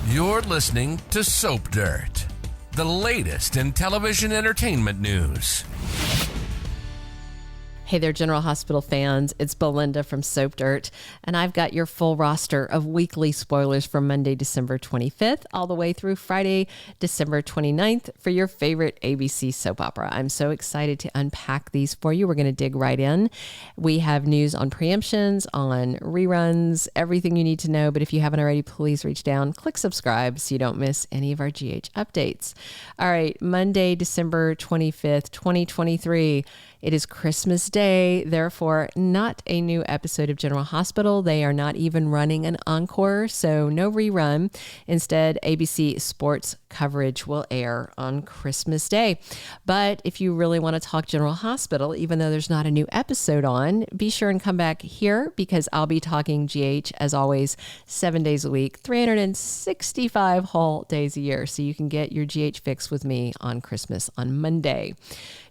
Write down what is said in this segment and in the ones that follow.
You're listening to Soap Dirt, the latest in television entertainment news. Hey there, General Hospital fans. It's Belinda from Soap Dirt, and I've got your full roster of weekly spoilers from Monday, December 25th, all the way through Friday, December 29th for your favorite ABC soap opera. I'm so excited to unpack these for you. We're going to dig right in. We have news on preemptions, on reruns, everything you need to know. But if you haven't already, please reach down, click subscribe so you don't miss any of our GH updates. All right, Monday, December 25th, 2023. It is Christmas Day, therefore not a new episode of General Hospital. They are not even running an encore, so no rerun. Instead, ABC Sports coverage will air on Christmas Day. But if you really want to talk General Hospital, even though there's not a new episode on, be sure and come back here because I'll be talking GH, as always, 7 days a week, 365 whole days a year. So you can get your GH fix with me on Christmas on Monday.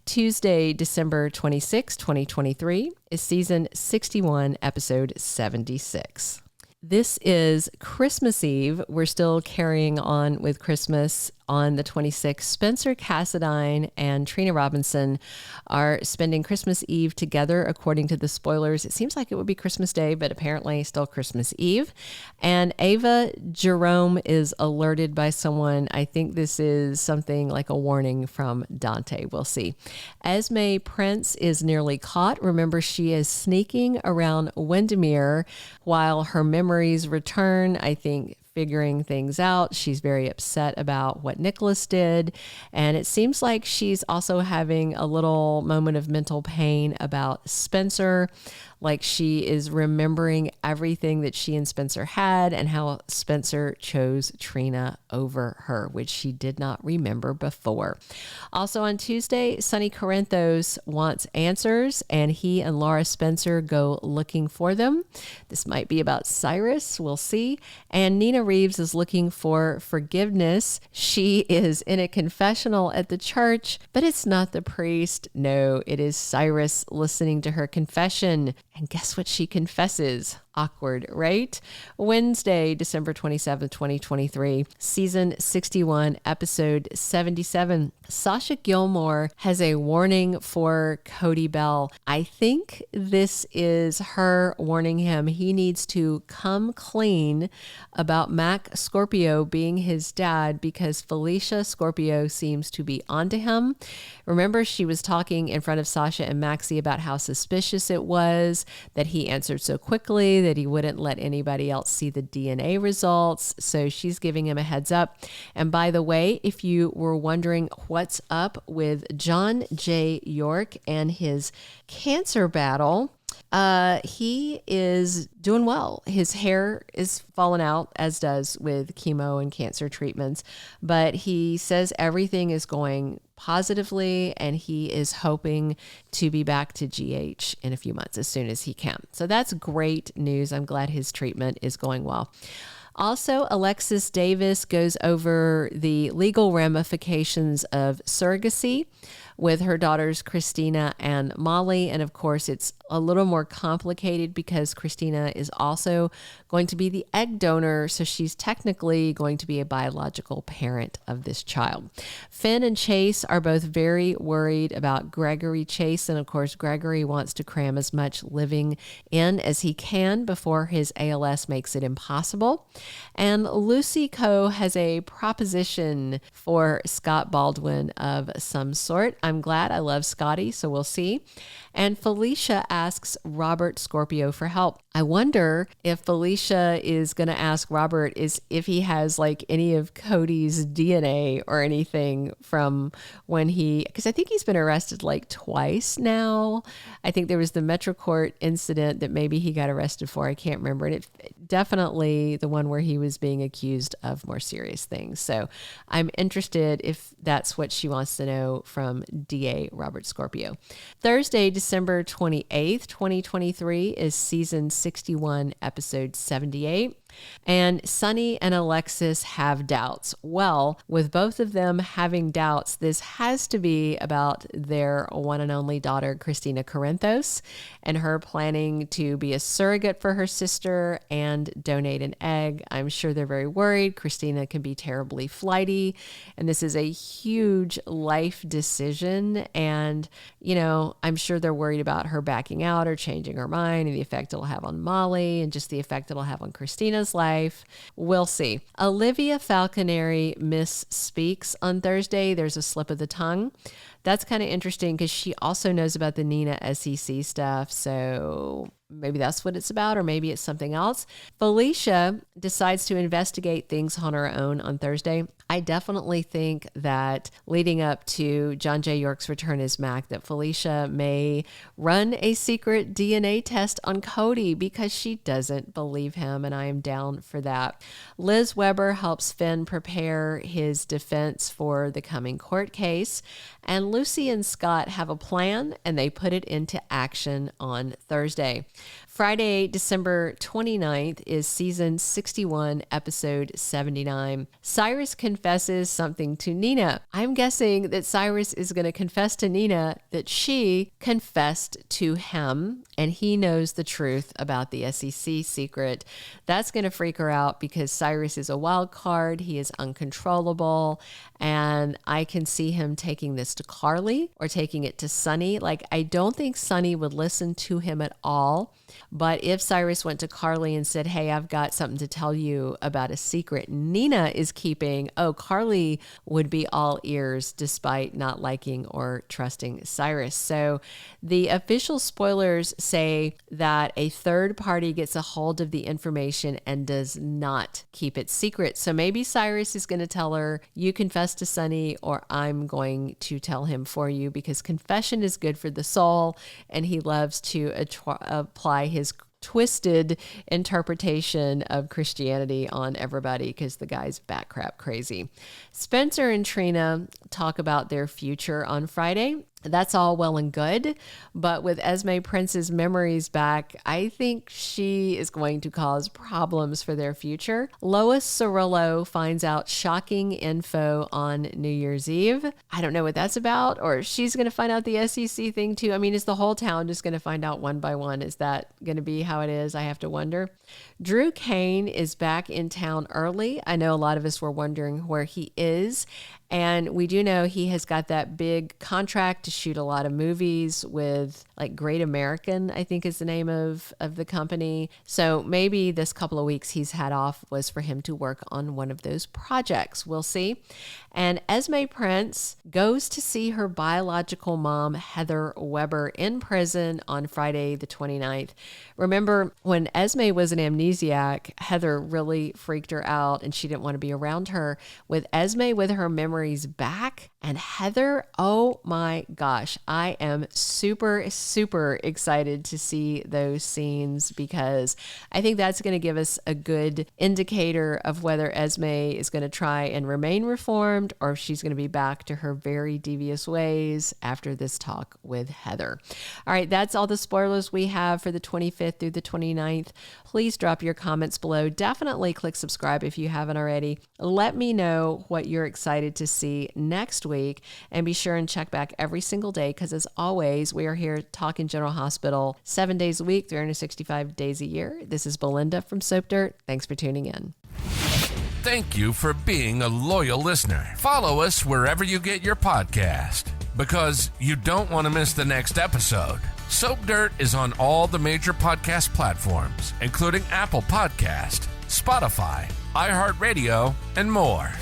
Tuesday, December 26, 2023, is season 61, episode 76. This is Christmas Eve. We're still carrying on with Christmas. On the 26th, Spencer Cassadine and Trina Robinson are spending Christmas Eve together, according to the spoilers. It seems like it would be Christmas Day, but apparently still Christmas Eve. And Ava Jerome is alerted by someone. I think this is something like a warning from Dante. We'll see. Esme Prince is nearly caught. Remember, she is sneaking around Windermere while her memories return, I think, figuring things out. She's very upset about what Nicholas did. And it seems like she's also having a little moment of mental pain about Spencer. Like she is remembering everything that she and Spencer had and how Spencer chose Trina over her, which she did not remember before. Also on Tuesday, Sonny Corinthos wants answers and he and Laura Spencer go looking for them. This might be about Cyrus. We'll see. And Nina Reeves is looking for forgiveness. She is in a confessional at the church, but it's not the priest. No, it is Cyrus listening to her confession. And guess what she confesses? Awkward, right? Wednesday, December 27th, 2023, season 61, episode 77. Sasha Gilmore has a warning for Cody Bell. I think this is her warning him he needs to come clean about Mac Scorpio being his dad because Felicia Scorpio seems to be onto him. Remember, she was talking in front of Sasha and Maxie about how suspicious it was that he answered so quickly, that he wouldn't let anybody else see the DNA results. So she's giving him a heads up. And by the way, if you were wondering what's up with John J. York and his cancer battle, he is doing well. His hair is falling out, as does with chemo and cancer treatments, but he says everything is going positively and he is hoping to be back to GH in a few months as soon as he can. So that's great news. I'm glad his treatment is going well. Also, Alexis Davis goes over the legal ramifications of surrogacy with her daughters, Kristina and Molly. And of course, it's a little more complicated because Kristina is also going to be the egg donor. So she's technically going to be a biological parent of this child. Finn and Chase are both very worried about Gregory Chase. And of course, Gregory wants to cram as much living in as he can before his ALS makes it impossible. And Lucy Coe has a proposition for Scott Baldwin of some sort. I'm glad. I love Scotty, so we'll see. And Felicia asks Robert Scorpio for help. I wonder if Felicia is going to ask Robert if he has like any of Cody's DNA or anything from when because I think he's been arrested like twice now. I think there was the Metro Court incident that maybe he got arrested for. I can't remember. And it definitely the one where he was being accused of more serious things. So I'm interested if that's what she wants to know from DA Robert Scorpio. Thursday, December 28th, 2023 is season 61, episode 78. And Sonny and Alexis have doubts. Well, with both of them having doubts, this has to be about their one and only daughter, Kristina Corinthos, and her planning to be a surrogate for her sister and donate an egg. I'm sure they're very worried. Kristina can be terribly flighty, and this is a huge life decision. And, I'm sure they're worried about her backing out or changing her mind and the effect it'll have on Molly and just the effect it'll have on Kristina's life. We'll see. Olivia Falconeri misspeaks on Thursday. There's a slip of the tongue. That's kind of interesting because she also knows about the Nina SEC stuff. So maybe that's what it's about, or maybe it's something else. Felicia decides to investigate things on her own on Thursday. I definitely think that leading up to John J. York's return as Mac, that Felicia may run a secret DNA test on Cody because she doesn't believe him, and I am down for that. Liz Weber helps Finn prepare his defense for the coming court case, and Lucy and Scott have a plan, and they put it into action on Thursday. Friday, December 29th is season 61, episode 79. Cyrus confesses something to Nina. I'm guessing that Cyrus is going to confess to Nina that she confessed to him, and he knows the truth about the SEC secret. That's going to freak her out because Cyrus is a wild card. He is uncontrollable, and I can see him taking this to Carly or taking it to Sonny. I don't think Sonny would listen to him at all. But if Cyrus went to Carly and said, hey, I've got something to tell you about a secret Nina is keeping, Carly would be all ears despite not liking or trusting Cyrus. So the official spoilers say that a third party gets a hold of the information and does not keep it secret. So maybe Cyrus is going to tell her, you confess to Sonny, or I'm going to tell him for you, because confession is good for the soul, and he loves to apply his twisted interpretation of Christianity on everybody because the guy's bat crap crazy. Spencer and Trina talk about their future on Friday. That's all well and good, but with Esme Prince's memories back, I think she is going to cause problems for their future. Lois Cirillo finds out shocking info on New Year's Eve. I don't know what that's about, or she's going to find out the SEC thing too. I mean, is the whole town just going to find out one by one? Is that going to be how it is? I have to wonder. Drew Kane is back in town early. I know a lot of us were wondering where he is. And we do know he has got that big contract to shoot a lot of movies with Great American, I think is the name of the company. So maybe this couple of weeks he's had off was for him to work on one of those projects. We'll see. And Esme Prince goes to see her biological mom, Heather Weber, in prison on Friday the 29th. Remember, when Esme was an amnesiac, Heather really freaked her out and she didn't want to be around her. With Esme with her memories back and Heather, oh my gosh, I am super excited to see those scenes because I think that's going to give us a good indicator of whether Esme is going to try and remain reformed or if she's going to be back to her very devious ways after this talk with Heather. All right, that's all the spoilers we have for the 25th through the 29th. Please drop your comments below. Definitely click subscribe if you haven't already. Let me know what you're excited to see next week, and be sure and check back every single day because, as always, we are here talking General Hospital 7 days a week, 365 days a year. This is Belinda from Soap Dirt. Thanks for tuning in. Thank you for being a loyal listener. Follow us wherever you get your podcast because you don't want to miss the next episode. Soap Dirt is on all the major podcast platforms, including Apple Podcast, Spotify, iHeartRadio, and more.